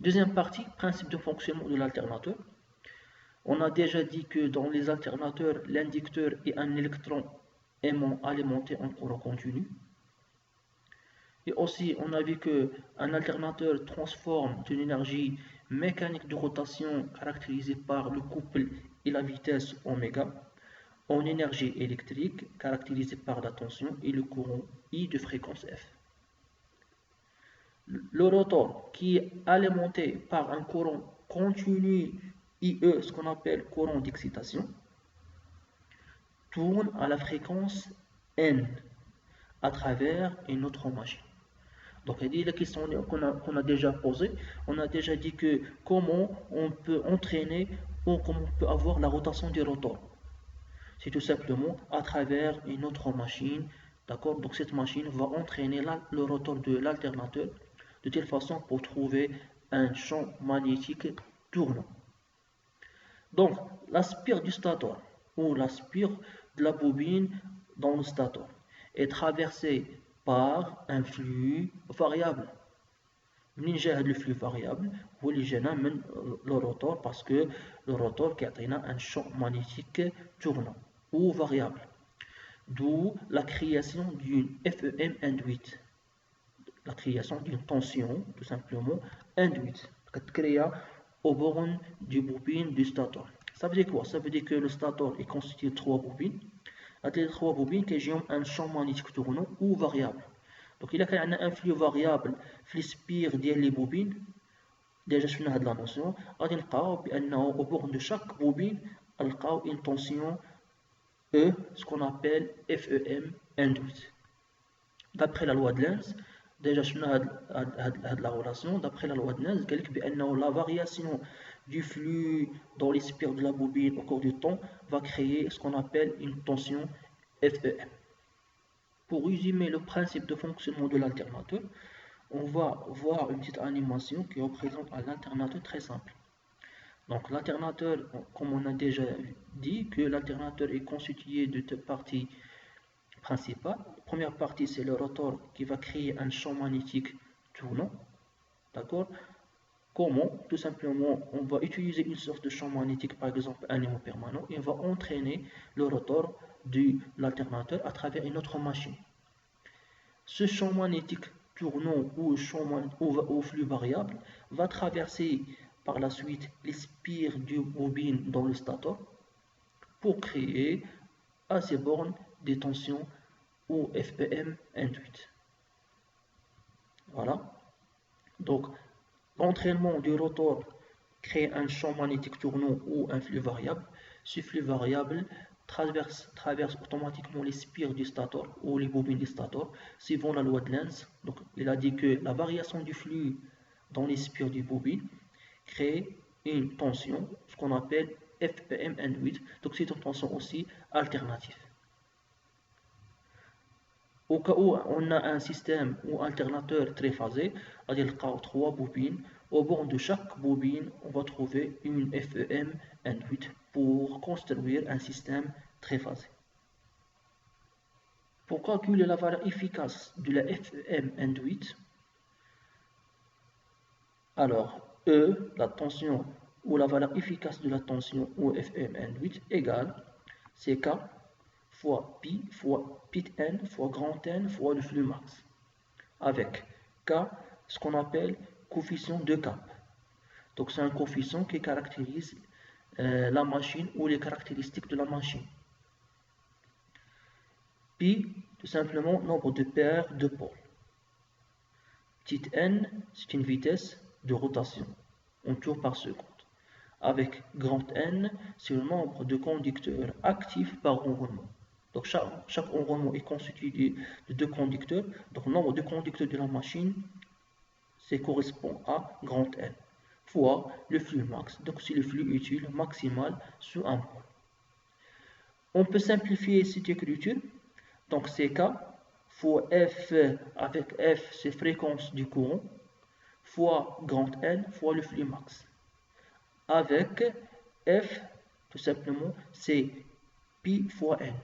Deuxième partie, principe de fonctionnement de l'alternateur. On a déjà dit que dans les alternateurs, l'inducteur est un électron aimant alimenté en courant continu. Et aussi, on a vu qu'un alternateur transforme d'une énergie mécanique de rotation caractérisée par le couple et la vitesse oméga en énergie électrique caractérisée par la tension et le courant I de fréquence F. Le rotor qui est alimenté par un courant continu IE, ce qu'on appelle courant d'excitation, tourne à la fréquence N à travers une autre machine. Donc, il y a la question qu'on a déjà posée. On a déjà dit que comment on peut entraîner ou comment on peut avoir la rotation du rotor. C'est tout simplement à travers une autre machine. D'accord? Donc, cette machine va entraîner le rotor de l'alternateur de telle façon pour trouver un champ magnétique tournant. Donc, la spire du stator ou la spire de la bobine dans le stator est traversée par un flux variable. Le flux variable ou le rotor parce que le rotor qui a un champ magnétique tournant ou variable. D'où la création d'une FEM induite. La création d'une tension tout simplement induite qui crée au borne du bobine du stator. Ça veut dire quoi? Ça veut dire que le stator est constitué de 3 bobines. Les 3 bobines qui ont un champ magnétique tournant ou variable. Donc il y a un flux variable في السبير ديال لي بوبين ديجا شفنا هاد لا نوسيون غادي نلقاو بانه au bord de chaque bobine نلقاو une tension E, ce qu'on appelle FEM induite. D'après la loi de Lenz, déjà شفنا هاد la relation, d'après la loi de Lenz قال لك بانه la variation du flux dans les spires de la bobine au cours du temps va créer ce qu'on appelle une tension FEM. Pour résumer le principe de fonctionnement de l'alternateur, on va voir une petite animation qui représente un alternateur très simple. Donc l'alternateur, comme on a déjà dit, que l'alternateur est constitué de deux parties principales. La première partie, c'est le rotor qui va créer un champ magnétique tournant. D'accord? Comment? Tout simplement, on va utiliser une sorte de champ magnétique, par exemple un aimant permanent, et on va entraîner le rotor de l'alternateur à travers une autre machine. Ce champ magnétique tournant ou flux variable va traverser par la suite les spires du bobine dans le stator pour créer à ces bornes des tensions ou FEM induites. Voilà. Donc, l'entraînement du rotor crée un champ magnétique tournant ou un flux variable. Ce flux variable traverse automatiquement les spires du stator ou les bobines du stator suivant la loi de Lenz. Donc, il a dit que la variation du flux dans les spires du bobine crée une tension, ce qu'on appelle FEM induite. Donc, c'est une tension aussi alternative. Au cas où on a un système ou alternateur triphasé, c'est-à-dire 3 bobines, au bord de chaque bobine, on va trouver une FEM induite pour construire un système triphasé. Pour calculer la valeur efficace de la FEM induite, alors E, la tension ou la valeur efficace de la tension ou FEM induite égale CK fois pi fois petit n fois grand N fois le flux max, avec K, ce qu'on appelle coefficient de K. Donc c'est un coefficient qui caractérise la machine ou les caractéristiques de la machine. Pi, tout simplement, nombre de paires de pôles. Petit n, c'est une vitesse de rotation en tours par seconde. Avec grand N, c'est le nombre de conducteurs actifs par enroulement. Donc chaque enroulement est constitué de 2 conducteurs. Donc le nombre de conducteurs de la machine, correspond à grand N, fois le flux max. Donc c'est le flux utile maximal sur un pôle. On peut simplifier cette écriture. Donc c'est K fois F, avec F c'est fréquence du courant, fois grand N fois le flux max. Avec F, tout simplement, c'est pi fois n.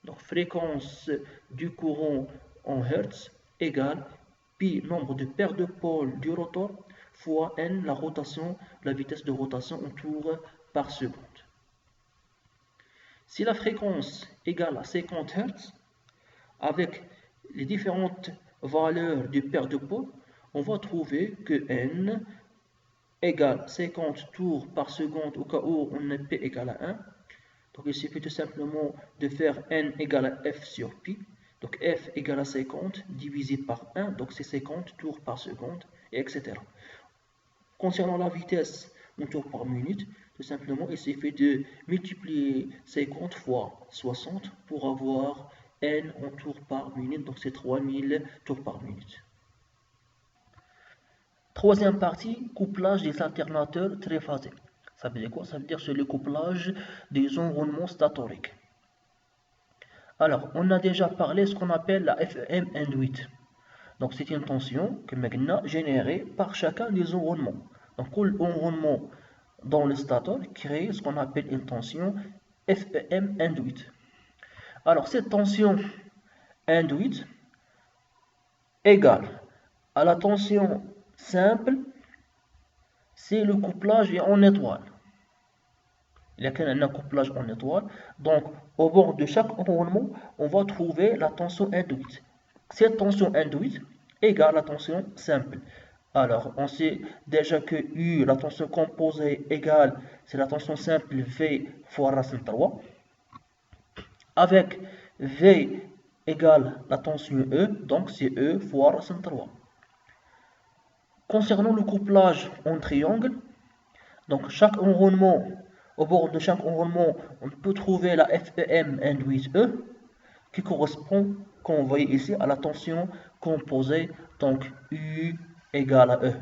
Donc fréquence du courant en Hertz égale pi nombre de paires de pôles du rotor fois n, la rotation, la vitesse de rotation en tours par seconde. Si la fréquence égale à 50 Hz, avec les différentes valeurs du paire de pôles, on va trouver que n égale 50 tours par seconde au cas où on a p égale à 1. Donc il suffit tout simplement de faire n égale à f sur pi. Donc f égale à 50 divisé par 1, donc c'est 50 tours par seconde, et etc. Concernant la vitesse en tours par minute, tout simplement il suffit de multiplier 50 fois 60 pour avoir n en tours par minute, donc c'est 3000 tours par minute. Troisième partie, couplage des alternateurs triphasés. Ça veut dire quoi? Ça veut dire c'est le couplage des enroulements statoriques. Alors, on a déjà parlé de ce qu'on appelle la FEM induite. Donc, c'est une tension que maintenant générée par chacun des enroulements. Donc, tout enroulement dans le stator crée ce qu'on appelle une tension FEM induite. Alors, cette tension induite égale à la tension simple, c'est le couplage en étoile. Il y a un couplage en étoile. Donc, au bord de chaque enroulement, on va trouver la tension induite. Cette tension induite égale la tension simple. Alors, on sait déjà que U, la tension composée égale, c'est la tension simple V fois racine 3. Avec V égale la tension E, donc c'est E fois racine 3. Concernant le couplage en triangle, donc chaque enroulement, au bord de chaque enroulement, on peut trouver la FEM induite E, qui correspond, comme vous voyez ici, à la tension composée, donc U égale à E.